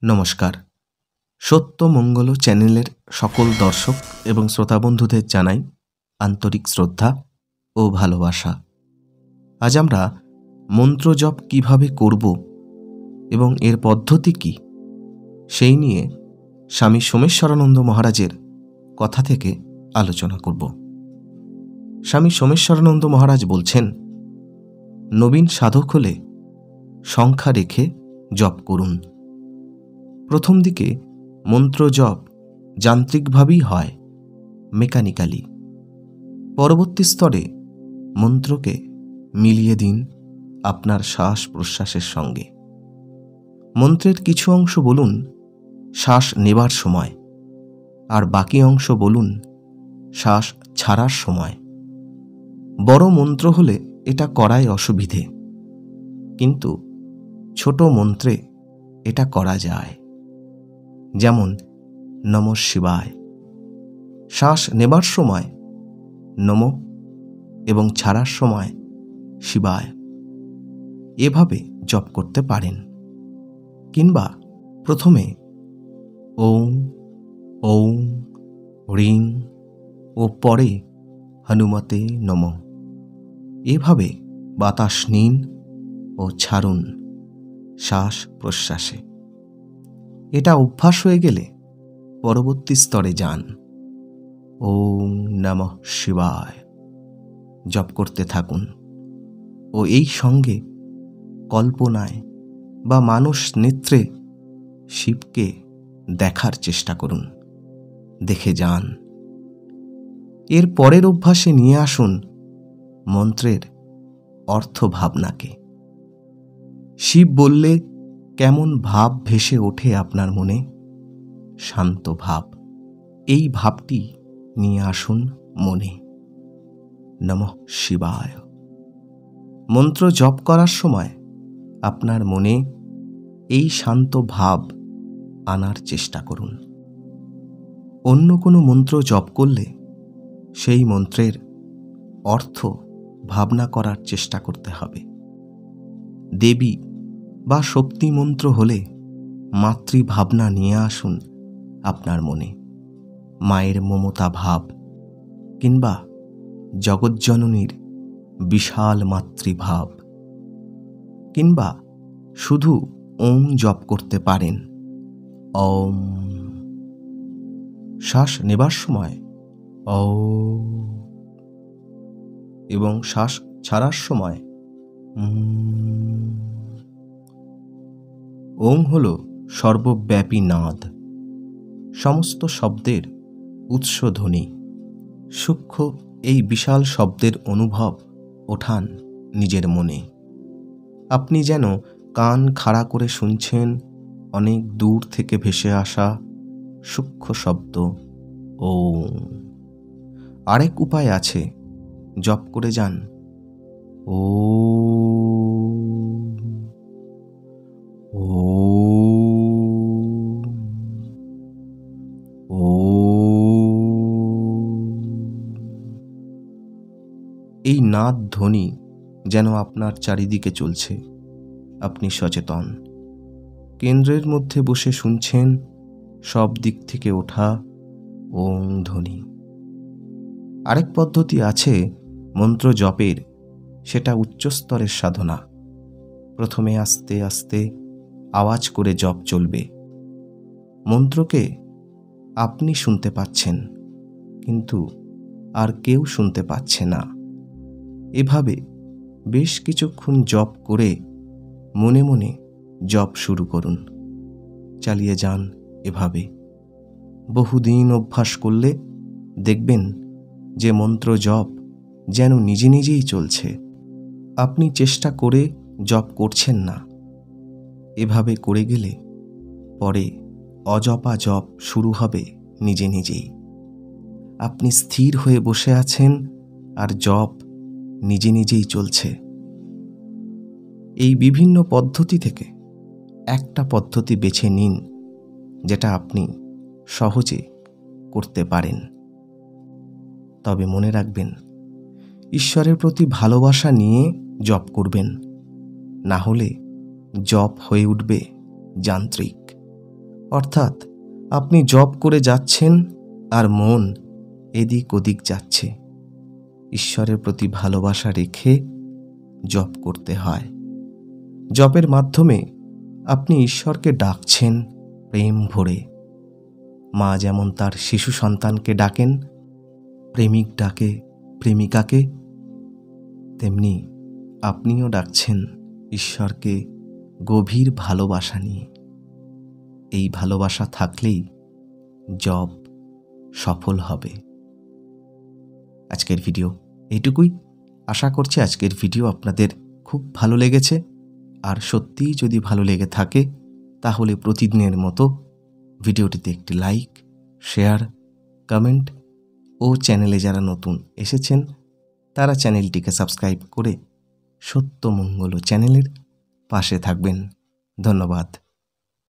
নমস্কার। সত্য মঙ্গল চ্যানেলের সকল দর্শক এবং শ্রোতা বন্ধুদের জানাই আন্তরিক শ্রদ্ধা ও ভালোবাসা। আজ আমরা মন্ত্র জপ কিভাবে করব এবং এর পদ্ধতি কি সেই নিয়ে স্বামী সোমেশ্বরানন্দ মহারাজের কথা থেকে আলোচনা করব। স্বামী সোমেশ্বরানন্দ মহারাজ বলছেন, নবীন সাধক হলে সংখ্যা রেখে জপ করুন। প্রথম দিকে মন্ত্র জপ যান্ত্রিকভাবেই হয়, মেকানিক্যালি। পরবর্তী স্তরে মন্ত্রকে মিলিয়ে দিন আপনার শ্বাস প্রশ্বাসের সঙ্গে। মন্ত্রের কিছু অংশ বলুন শ্বাস নেবার সময়, আর বাকি অংশ বলুন শ্বাস ছাড়ার সময়। বড় মন্ত্র হলে এটা করাই অসুবিধে, কিন্তু ছোট মন্ত্রে এটা করা যায়। যেমন নমঃ শিবায়। শ্বাস নেবার সময় নম এবং ছাড়ার সময় শিবায়, এভাবে জপ করতে পারেন। কিংবা প্রথমে ওং ওং রিং ও পরে হনুমতে নমঃ, এভাবে বাতাস নিন ও ছাড়ুন শ্বাস প্রশ্বাসে। এটা অভ্যাস হয়ে গেলে পরবর্তী স্তরে যান। ওং নমঃ শিবায় জপ করতে থাকুন ও এই সঙ্গে কল্পনায় বা মানস নেত্রে শিবকে দেখার চেষ্টা করুন, দেখে যান। এর পরের অভ্যাসে নিয়ে আসুন মন্ত্রের অর্থ ভাবনাকে। শিব বললে কেমন ভাব ভেসে ওঠে আপনার মনে? শান্ত ভাব। এই ভাবটি নিয়ে আসুন মনে। নমঃ শিবায়। মন্ত্র জপ করার সময় আপনার মনে এই শান্ত ভাব আনার চেষ্টা করুন। অন্য কোনো মন্ত্র জপ করলে সেই মন্ত্রের অর্থ ভাবনা করার চেষ্টা করতে হবে। দেবী বা শক্তি মন্ত্র হলে মাতৃভাবনা নিয়ে আসুন আপনার মনে। মায়ের মমতা ভাব কিংবা জগজ্জননীর বিশাল মাতৃভাব। কিংবা শুধু ওম জপ করতে পারেন। ওম। শ্বাস নেবার সময় ও এবং শ্বাস ছাড়ার সময় ওং হল সর্বব্যাপী নাদ, সমস্ত শব্দের উৎসধ্বনি। সূক্ষ্ম এই বিশাল শব্দের অনুভব ওঠান নিজের মনে। আপনি যেন কান খাড়া করে শুনছেন অনেক দূর থেকে ভেসে আসা সূক্ষ্ম শব্দ ওং। আরেক উপায় আছে, জপ করে যান ও ও ও। এই নাদ ধ্বনি যেন আপনার চারিদিকে চলছে, আপনি সচেতন। কেন্দ্রের মধ্যে বসে শুনছেন সব দিক থেকে ওঠা ওং ধ্বনি। আরেক পদ্ধতি আছে মন্ত্র জপের, সেটা উচ্চস্তরের সাধনা। প্রথমে আস্তে আস্তে আওয়াজ করে জপ চলবে। মন্ত্রকে আপনি শুনতে পাচ্ছেন, কিন্তু আর কেউ শুনতে পাচ্ছে না। এভাবে বেশ কিছুক্ষণ জপ করে মনে মনে জপ শুরু করুন। চালিয়ে যান এভাবে। বহুদিন অভ্যাস করলে দেখবেন যে মন্ত্র জপ যেন নিজে নিজেই চলছে। আপনি চেষ্টা করে জপ করছেন না। এভাবে করে গেলে পরে অজপা জপ শুরু হবে নিজে নিজেই। আপনি স্থির হয়ে বসে আছেন আর জপ নিজে নিজেই চলছে। এই বিভিন্ন পদ্ধতি থেকে একটা পদ্ধতি বেছে নিন যেটা আপনি সহজে করতে পারেন। তবে মনে রাখবেন, ঈশ্বরের প্রতি ভালোবাসা নিয়ে জপ করবেন, না হলে জপ হয়ে উঠবে যান্ত্রিক। অর্থাৎ আপনি জপ করে যাচ্ছেন আর মন এদিক ওদিক যাচ্ছে। ঈশ্বরের প্রতি ভালোবাসা রেখে জপ করতে হয়। জপের মাধ্যমে আপনি ঈশ্বরকে ডাকছেন প্রেম ভরে। মা যেমন তার শিশু সন্তানকে ডাকেন, প্রেমিক ডাকে প্রেমিকাকে, তেমনি আপনিও ডাকছেন ঈশ্বরকে গভীর ভালোবাসা নিয়ে। এই ভালোবাসা থাকলেই জপ সফল হবে। আজকের ভিডিও এইটুকুই। আশা করছি আজকের ভিডিও আপনাদের খুব ভালো লেগেছে। আর সত্যিই যদি ভালো লেগে থাকে তাহলে প্রতিদিনের মতো ভিডিওটিতে একটি লাইক, শেয়ার, কমেন্ট ও চ্যানেলে যারা নতুন এসেছেন তারা চ্যানেলটিকে সাবস্ক্রাইব করে সত্যমঙ্গল চ্যানেলের পাশে থাকবেন। ধন্যবাদ।